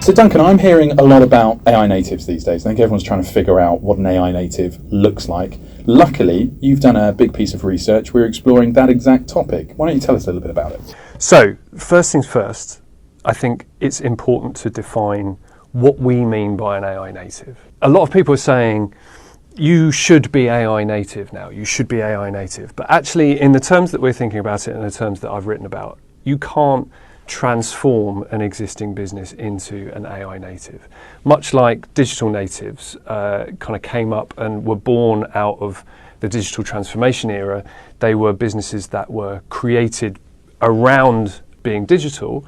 So Duncan, I'm hearing a lot about AI natives these days. I think everyone's trying to figure out what an AI native looks like. Luckily, you've done a big piece of research. We're exploring that exact topic. Why don't you tell us a little bit about it? So, first things first, I think it's important to define what we mean by an AI native. A lot of people are saying, you should be AI native now, you should be AI native. But actually, in the terms that we're thinking about it and the terms that I've written about, you can't transform an existing business into an AI native. Much like digital natives kind of came up and were born out of the digital transformation era, they were businesses that were created around being digital.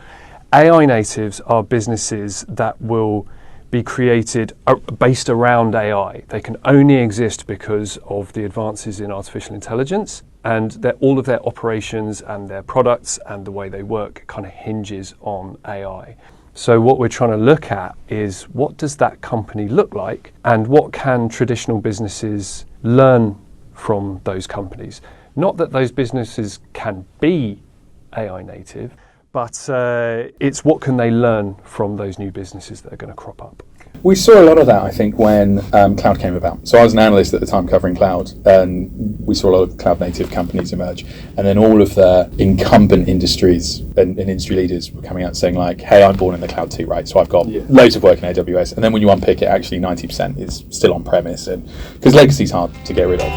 AI natives are businesses that will be created based around AI. They can only exist because of the advances in artificial intelligence, and all of their operations and their products and the way they work kind of hinges on AI. So what we're trying to look at is, what does that company look like, and what can traditional businesses learn from those companies? Not that those businesses can be AI native, but it's what can they learn from those new businesses that are going to crop up. We saw a lot of that, I think, when cloud came about. So I was an analyst at the time covering cloud, and we saw a lot of cloud native companies emerge. And then all of the incumbent industries and industry leaders were coming out saying like, hey, I'm born in the cloud too, right? So I've got loads of work in AWS. And then when you unpick it, actually 90% is still on premise, and because legacy is hard to get rid of.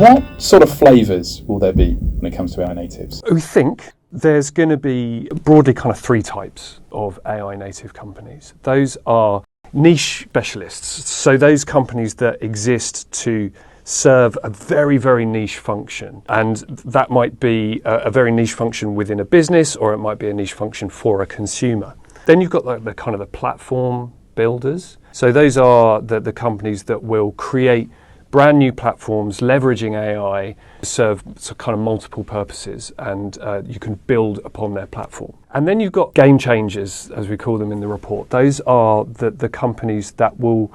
What sort of flavours will there be when it comes to AI natives? We think there's going to be broadly kind of three types of AI native companies. Those are niche specialists. So those companies that exist to serve a very, very niche function. And that might be a very niche function within a business, or it might be a niche function for a consumer. Then you've got the kind of the platform builders. So those are the companies that will create brand new platforms leveraging AI to serve kind of multiple purposes, and you can build upon their platform. And then you've got game changers, as we call them in the report. Those are the companies that will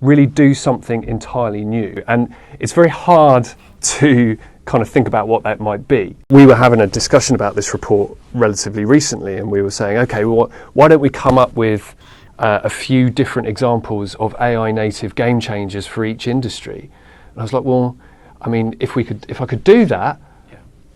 really do something entirely new. And it's very hard to kind of think about what that might be. We were having a discussion about this report relatively recently, and we were saying, okay, well, why don't we come up with a few different examples of AI native game changers for each industry? And I was like, well, I mean, if I could do that,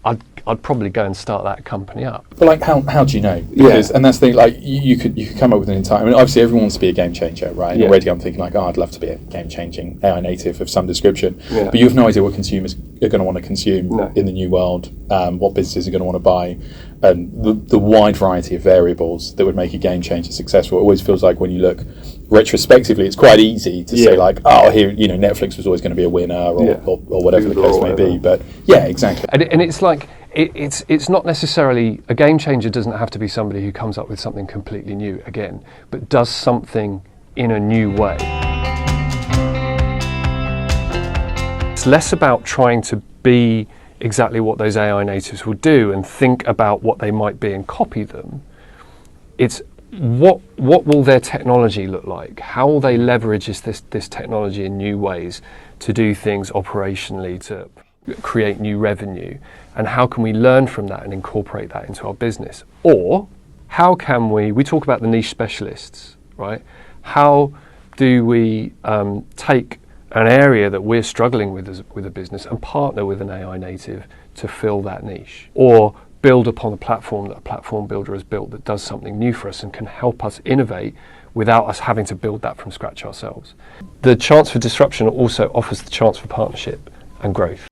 I'd probably go and start that company up. But like, how do you know? Because, and that's the thing, like, you could come up with an entire, I mean, obviously everyone wants to be a game changer, right? And already I'm thinking like, oh, I'd love to be a game changing AI native of some description. Yeah. But you have no idea what consumers are going to want to consume in the new world, what businesses are going to want to buy, and the wide variety of variables that would make a game changer successful. It always feels like when you look retrospectively, it's quite easy to say like, oh, here, you know, Netflix was always going to be a winner, or whatever the case may be. But yeah, exactly. And it's like, it's not necessarily, a game changer doesn't have to be somebody who comes up with something completely new again, but does something in a new way. It's less about trying to be exactly what those AI natives will do and think about what they might be and copy them. It's what will their technology look like? How will they leverage this technology in new ways to do things operationally, to create new revenue? And how can we learn from that and incorporate that into our business? Or how can we talk about the niche specialists, right? How do we take an area that we're struggling with a business and partner with an AI native to fill that niche, or build upon a platform that a platform builder has built that does something new for us and can help us innovate without us having to build that from scratch ourselves? The chance for disruption also offers the chance for partnership and growth.